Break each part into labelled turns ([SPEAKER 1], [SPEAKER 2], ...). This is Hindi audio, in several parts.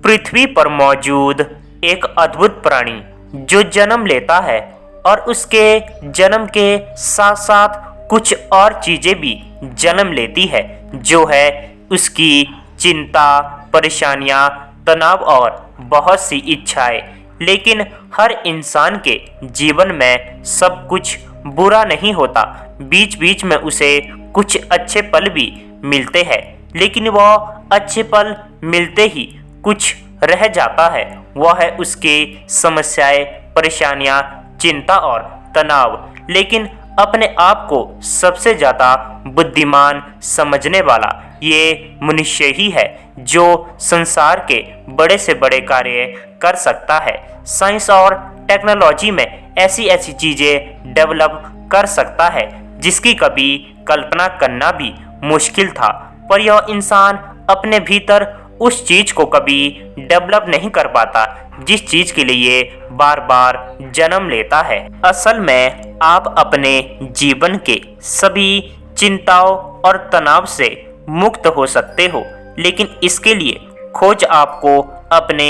[SPEAKER 1] पृथ्वी पर मौजूद एक अद्भुत प्राणी जो जन्म लेता है और उसके जन्म के साथ साथ कुछ और चीजें भी जन्म लेती है, जो है उसकी चिंता, परेशानियां, तनाव और बहुत सी इच्छाएं। लेकिन हर इंसान के जीवन में सब कुछ बुरा नहीं होता। बीच बीच में उसे कुछ अच्छे पल भी मिलते हैं, लेकिन वह अच्छे पल मिलते ही कुछ रह जाता है। वह है उसके समस्याएं, परेशानियां, चिंता और तनाव। लेकिन अपने आप को सबसे ज़्यादा बुद्धिमान समझने वाला ये मनुष्य ही है, जो संसार के बड़े से बड़े कार्य कर सकता है। साइंस और टेक्नोलॉजी में ऐसी ऐसी चीज़ें डेवलप कर सकता है जिसकी कभी कल्पना करना भी मुश्किल था, पर यह इंसान अपने भीतर उस चीज़ को कभी डेवलप नहीं कर पाता जिस चीज़ के लिए बार बार जन्म लेता है। असल में आप अपने जीवन के सभी चिंताओं और तनाव से मुक्त हो सकते हो, लेकिन इसके लिए खोज आपको अपने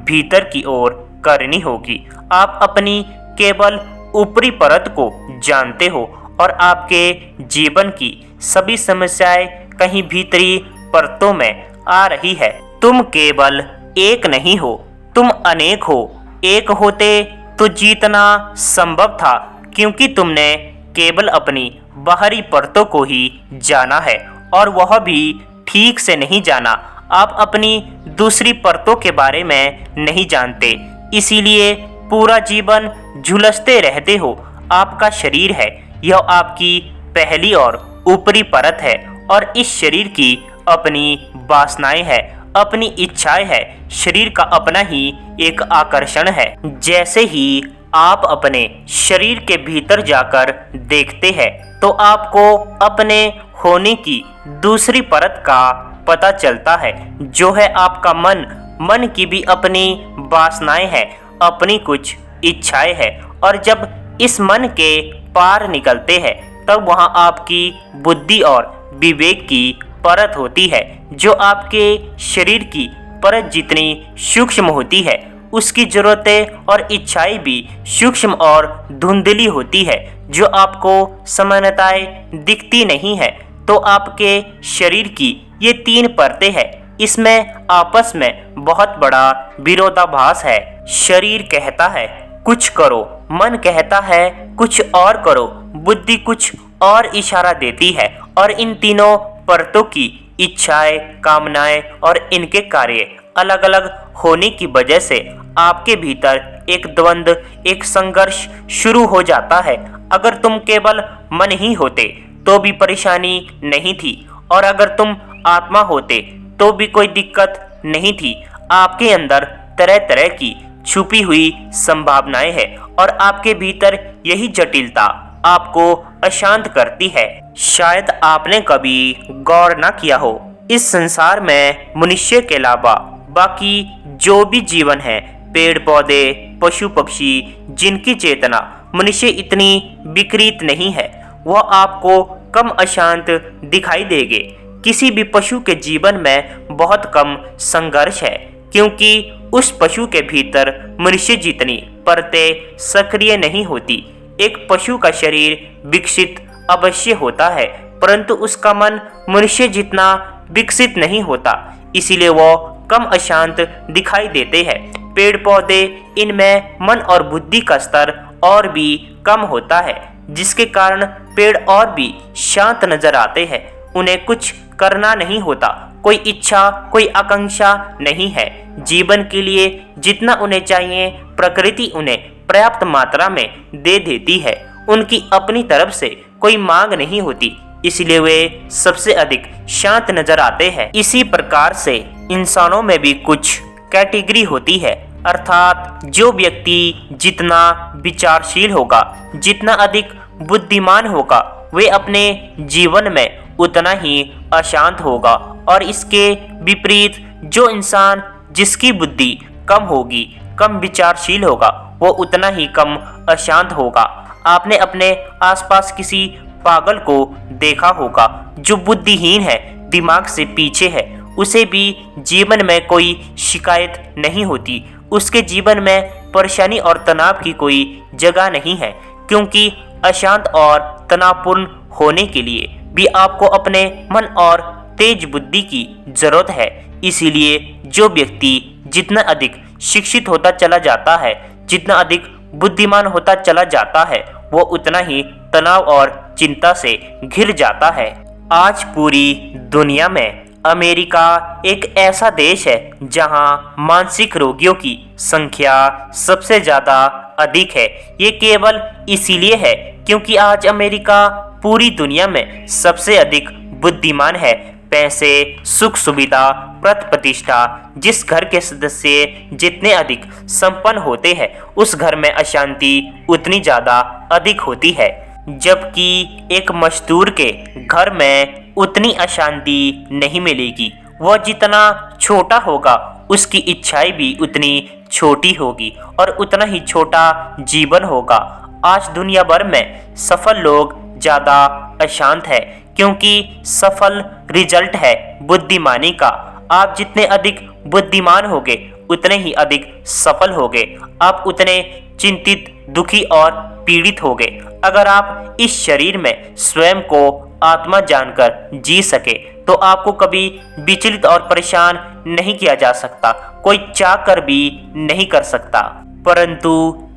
[SPEAKER 1] भीतर की ओर करनी होगी। आप अपनी केवल ऊपरी परत को जानते हो और आपके जीवन की सभी समस्याएं कहीं भीतरी परतों में आ रही है। तुम केवल एक नहीं हो, तुम अनेक हो। एक होते तो जीतना संभव था, क्योंकि तुमने केवल अपनी बाहरी परतों को ही जाना है और वह भी ठीक से नहीं जाना। आप अपनी दूसरी परतों के बारे में नहीं जानते, इसीलिए पूरा जीवन झुलसते रहते हो। आपका शरीर है, यह आपकी पहली और ऊपरी परत है, और इस शरीर की अपनी वासनाएं हैं, अपनी इच्छाएं हैं। शरीर का अपना ही एक आकर्षण है। जैसे ही आप अपने शरीर के भीतर जाकर देखते हैं तो आपको अपने होने की दूसरी परत का पता चलता है, जो है आपका मन। मन की भी अपनी वासनाएं हैं, अपनी कुछ इच्छाएं हैं, और जब इस मन के पार निकलते हैं तब वहाँ आपकी बुद्धि और विवेक की परत होती है, जो आपके शरीर की परत जितनी सूक्ष्म होती है उसकी ज़रूरतें और इच्छाएं भी सूक्ष्म और धुंधली होती है, जो आपको सामान्यताएं दिखती नहीं है। तो आपके शरीर की ये 3 परतें हैं, इसमें आपस में बहुत बड़ा विरोधाभास है। शरीर कहता है कुछ करो, मन कहता है कुछ और करो, बुद्धि कुछ और इशारा देती है, और इन तीनों परतों की इच्छाएं, कामनाएं और इनके कार्य अलग अलग होने की वजह से आपके भीतर एक द्वंद्व, एक संघर्ष शुरू हो जाता है। अगर तुम केवल मन ही होते तो भी परेशानी नहीं थी, और अगर तुम आत्मा होते तो भी कोई दिक्कत नहीं थी। आपके अंदर तरह तरह की छुपी हुई संभावनाएं हैं, और आपके भीतर यही जटिलता आपको अशांत करती है। शायद आपने कभी गौर न किया हो, इस संसार में मनुष्य के अलावा बाकी जो भी जीवन है, पेड़ पौधे, पशु पक्षी, जिनकी चेतना मनुष्य इतनी विकृत नहीं है, वह आपको कम अशांत दिखाई देंगे। किसी भी पशु के जीवन में बहुत कम संघर्ष है, क्योंकि उस पशु के भीतर मनुष्य जितनी परतें सक्रिय नहीं होती। एक पशु का शरीर विकसित अवश्य होता है, परंतु उसका मन मनुष्य जितना विकसित नहीं होता, इसीलिए वो कम अशांत दिखाई देते हैं। पेड़ पौधे, इनमें मन और बुद्धि का स्तर और भी कम होता है, जिसके कारण पेड़ और भी शांत नजर आते हैं। उन्हें कुछ करना नहीं होता, कोई इच्छा, कोई आकांक्षा नहीं है। जीवन के लिए जितना उन्हें चाहिए प्रकृति उन्हें पर्याप्त मात्रा में दे देती है। उनकी अपनी तरफ से कोई मांग नहीं होती, इसलिए वे सबसे अधिक शांत नजर आते हैं। इसी प्रकार से इंसानों में भी कुछ कैटेगरी होती है, अर्थात जो व्यक्ति जितना विचारशील होगा, जितना अधिक बुद्धिमान होगा, वे अपने जीवन में उतना ही अशांत होगा, और इसके विपरीत जो इंसान जिसकी बुद्धि कम होगी, कम विचारशील होगा, वो उतना ही कम अशांत होगा। आपने अपने आसपास किसी पागल को देखा होगा जो बुद्धिहीन है, दिमाग से पीछे है, उसे भी जीवन में कोई शिकायत नहीं होती, उसके जीवन में परेशानी और तनाव की कोई जगह नहीं है, क्योंकि अशांत और तनावपूर्ण होने के लिए भी आपको अपने मन और तेज बुद्धि की जरूरत है। इसीलिए जो व्यक्ति जितना अधिक शिक्षित होता चला जाता है, जितना अधिक बुद्धिमान होता चला जाता है, वो उतना ही तनाव और चिंता से घिर जाता है। आज पूरी दुनिया में अमेरिका एक ऐसा देश है जहां मानसिक रोगियों की संख्या सबसे ज़्यादा अधिक है। ये केवल इसीलिए है क्योंकि आज अमेरिका पूरी दुनिया में सबसे अधिक बुद्धिमान है। पैसे, सुख सुविधा, प्रतिष्ठा, जिस घर के सदस्य जितने अधिक संपन्न होते हैं, उस घर में अशांति उतनी ज़्यादा अधिक होती है। जबकि एक मजदूर के घर में उतनी अशांति नहीं मिलेगी। वह जितना छोटा होगा, उसकी इच्छाएं भी उतनी छोटी होगी और उतना ही छोटा जीवन होगा। आज दुनिया भर में सफल लोग ज़्यादा अशांत है, क्योंकि सफल रिजल्ट है बुद्धिमानी का। आप जितने अधिक बुद्धिमान होगे, उतने ही अधिक सफल होगे। आप उतने चिंतित, दुखी और पीड़ित होगे। अगर आप इस शरीर में स्वयं को आत्मा जानकर जी सके, तो आपको कभी विचलित और परेशान नहीं किया जा सकता, कोई चाह कर भी नहीं कर सकता। परंतु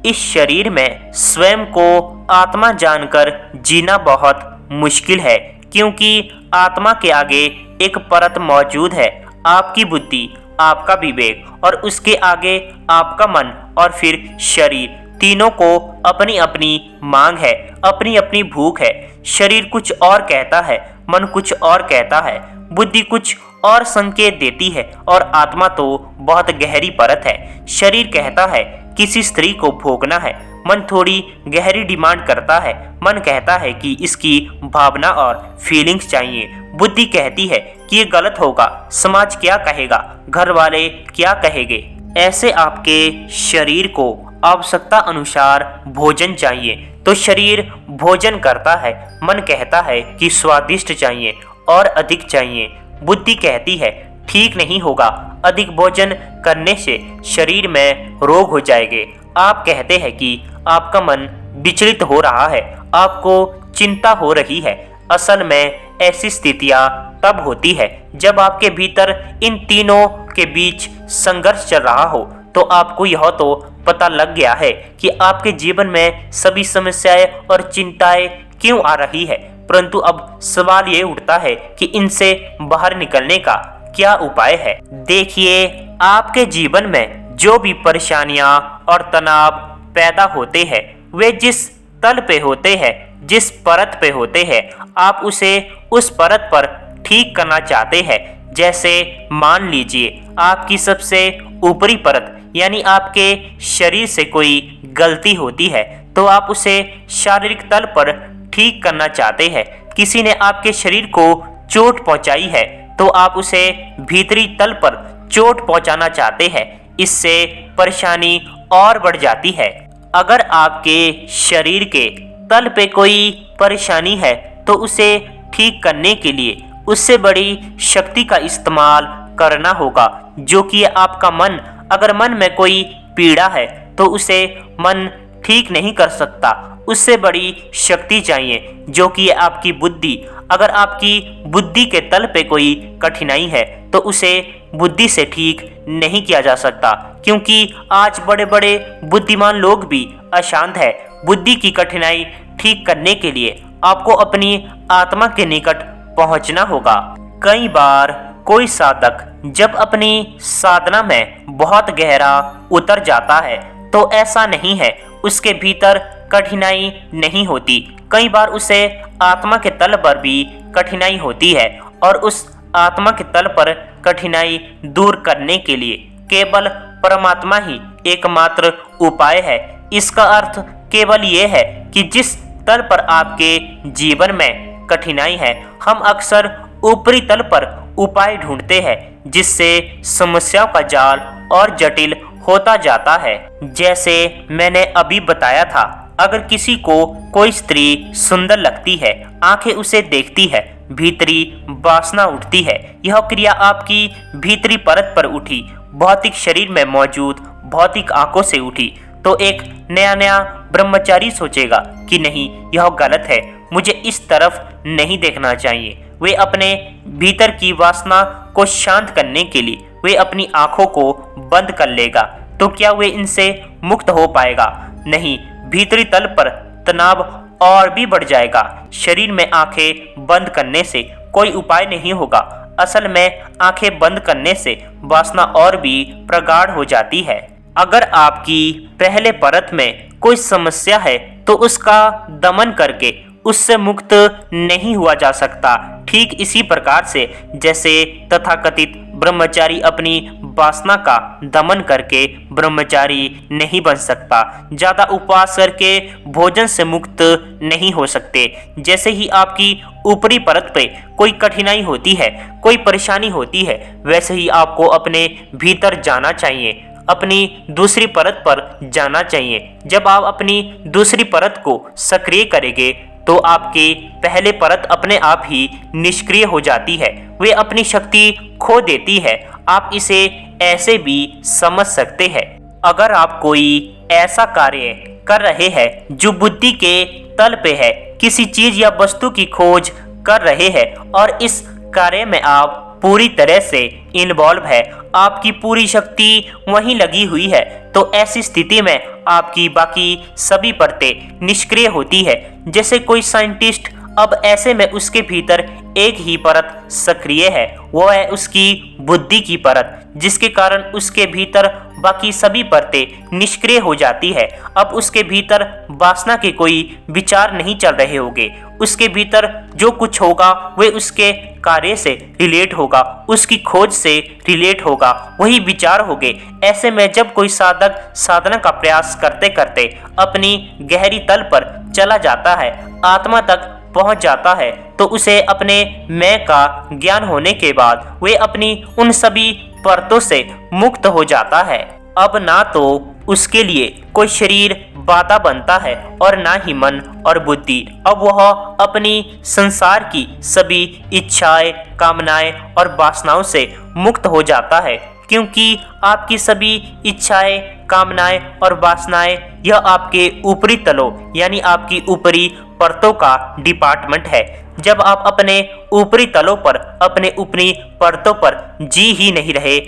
[SPEAKER 1] इस शरीर में स्वयं को आत्मा जानकर जीना बहुत मुश्किल है, क्योंकि आत्मा के आगे एक परत मौजूद है, आपकी बुद्धि, आपका विवेक, और उसके आगे आपका मन और फिर शरीर। तीनों को अपनी अपनी मांग है, अपनी अपनी भूख है। शरीर कुछ और कहता है, मन कुछ और कहता है, बुद्धि कुछ और संकेत देती है, और आत्मा तो बहुत गहरी परत है। शरीर कहता है किसी स्त्री को भोगना है, मन थोड़ी गहरी डिमांड करता है। मन कहता है कि इसकी भावना और फीलिंग्स चाहिए। बुद्धि कहती है कि ये गलत होगा, समाज क्या कहेगा, घर वाले क्या कहेंगे। ऐसे आपके शरीर को आवश्यकता अनुसार भोजन चाहिए, तो शरीर भोजन करता है। मन कहता है कि स्वादिष्ट चाहिए और अधिक चाहिए। बुद्धि कहती है ठीक नहीं होगा, अधिक भोजन करने से शरीर में रोग हो जाएंगे। आप कहते हैं कि आपका मन विचलित हो रहा है, आपको चिंता हो रही है। असल में ऐसी स्थितियां तब होती है जब आपके भीतर इन तीनों के बीच संघर्ष चल रहा हो। तो आपको यह तो पता लग गया है कि आपके जीवन में सभी समस्याएं और चिंताएं क्यों आ रही है, परंतु अब सवाल ये उठता है कि इनसे बाहर निकलने का क्या उपाय है। देखिए, आपके जीवन में जो भी परेशानियां और तनाव पैदा होते हैं, वे जिस तल पे होते हैं, जिस परत पे होते हैं, आप उसे उस परत पर ठीक करना चाहते हैं। जैसे मान लीजिए आपकी सबसे ऊपरी परत यानी आपके शरीर से कोई गलती होती है, तो आप उसे शारीरिक तल पर ठीक करना चाहते हैं। किसी ने आपके शरीर को चोट पहुंचाई है, तो आप उसे भीतरी तल पर चोट पहुंचाना चाहते हैं। इससे परेशानी और बढ़ जाती है। अगर आपके शरीर के तल पे कोई परेशानी है, तो उसे ठीक करने के लिए उससे बड़ी शक्ति का इस्तेमाल करना होगा, जो कि आपका मन। अगर मन में कोई पीड़ा है, तो उसे मन ठीक नहीं कर सकता, उससे बड़ी शक्ति चाहिए, जो कि आपकी बुद्धि। अगर आपकी बुद्धि के तल पे कोई कठिनाई है, तो उसे बुद्धि से ठीक नहीं किया जा सकता, क्योंकि आज बड़े बड़े बुद्धिमान लोग भी अशांत है। बुद्धि की कठिनाई ठीक करने के लिए आपको अपनी आत्मा के निकट पहुंचना होगा। कई बार कोई साधक जब अपनी साधना में बहुत गहरा उतर जाता है, तो ऐसा नहीं है उसके भीतर कठिनाई नहीं होती। कई बार उसे आत्मा के तल पर भी कठिनाई होती है, और उस आत्मा के तल पर कठिनाई दूर करने के लिए केवल परमात्मा ही एकमात्र उपाय है। इसका अर्थ केवल ये है कि जिस तल पर आपके जीवन में कठिनाई है, हम अक्सर ऊपरी तल पर उपाय ढूंढते हैं, जिससे समस्याओं का जाल और जटिल होता जाता है। जैसे मैंने अभी बताया था, अगर किसी को कोई स्त्री सुंदर लगती है, आंखें उसे देखती है, भीतरी वासना उठती है। यह क्रिया आपकी भीतरी परत पर उठी, भौतिक शरीर में मौजूद भौतिक आंखों से उठी, तो एक नया ब्रह्मचारी सोचेगा कि नहीं, यह गलत है, मुझे इस तरफ नहीं देखना चाहिए। वे अपने भीतर की वासना को शांत करने के लिए वे अपनी आंखों को बंद कर लेगा। तो क्या वे इनसे मुक्त हो पाएगा? नहीं, भीतरी तल पर तनाव और भी बढ़ जाएगा। शरीर में आंखें बंद करने से कोई उपाय नहीं होगा। असल में आंखें बंद करने से वासना और भी प्रगाढ़ हो जाती है। अगर आपकी पहले परत में कोई समस्या है तो उसका दमन करके उससे मुक्त नहीं हुआ जा सकता। ठीक इसी प्रकार से जैसे तथाकथित ब्रह्मचारी अपनी वासना का दमन करके ब्रह्मचारी नहीं बन सकता, ज्यादा उपवास करके भोजन से मुक्त नहीं हो सकते। जैसे ही आपकी ऊपरी परत पे कोई कठिनाई होती है, कोई परेशानी होती है, वैसे ही आपको अपने भीतर जाना चाहिए, अपनी दूसरी परत पर जाना चाहिए। जब आप अपनी दूसरी परत को सक्रिय करेंगे तो आपके पहले परत अपने आप ही निष्क्रिय हो जाती है, वे अपनी शक्ति खो देती है। आप इसे ऐसे भी समझ सकते हैं, अगर आप कोई ऐसा कार्य कर रहे हैं जो बुद्धि के तल पे है, किसी चीज या वस्तु की खोज कर रहे हैं और इस कार्य में आप पूरी तरह से इन्वॉल्व है, आपकी पूरी शक्ति वहीं लगी हुई है, तो ऐसी स्थिति में आपकी बाकी सभी परतें निष्क्रिय होती है। जैसे कोई साइंटिस्ट, अब ऐसे में उसके भीतर एक ही परत सक्रिय है, वो है उसकी बुद्धि की परत, जिसके कारण उसके भीतर बाकी सभी परतें निष्क्रिय हो जाती है। अब उसके भीतर वासना के कोई विचार नहीं चल रहे होंगे, उसके भीतर जो कुछ होगा वह उसके कार्य से रिलेट होगा, उसकी खोज से रिलेट होगा, वही विचार होंगे। ऐसे में जब कोई साधक साधना का प्रयास करते करते अपनी गहरी तल पर चला जाता है, आत्मा तक पहुंच जाता है, तो उसे अपने मैं का ज्ञान होने के बाद वे अपनी उन सभी परतों से मुक्त हो जाता है। अब ना तो उसके लिए कोई शरीर बाधा बनता है और ना ही मन और बुद्धि। अब वह अपनी संसार की सभी इच्छाएं, कामनाएं और वासनाओं से मुक्त हो जाता है, क्योंकि आपकी सभी इच्छाएं, कामनाएं और वासनाएं यह आपके ऊपरी तलों यानी आपकी ऊपरी परतों का डिपार्टमेंट है। जब आप अपने ऊपरी तलों पर, अपने ऊपरी परतों पर जी ही नहीं रहे,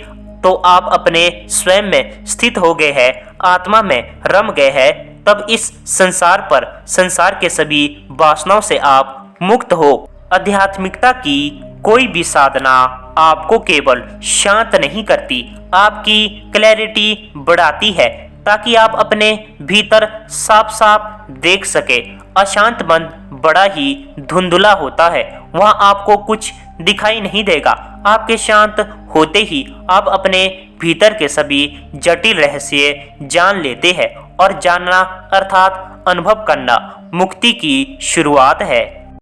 [SPEAKER 1] तो आप अपने स्वयं में स्थित हो गए हैं, आत्मा में रम गए हैं, तब इस संसार पर, संसार के सभी वासनाओं से आप मुक्त हो। आध्यात्मिकता की कोई भी साधना आपको केवल शांत नहीं करती, आपकी क्लैरिटी बढ़ाती है, ताकि आप अपने भीतर साफ साफ देख सके। अशांत मन बड़ा ही धुंधला होता है, वहाँ आपको कुछ दिखाई नहीं देगा। आपके शांत होते ही आप अपने भीतर के सभी जटिल रहस्य जान लेते हैं, और जानना अर्थात अनुभव करना मुक्ति की शुरुआत है।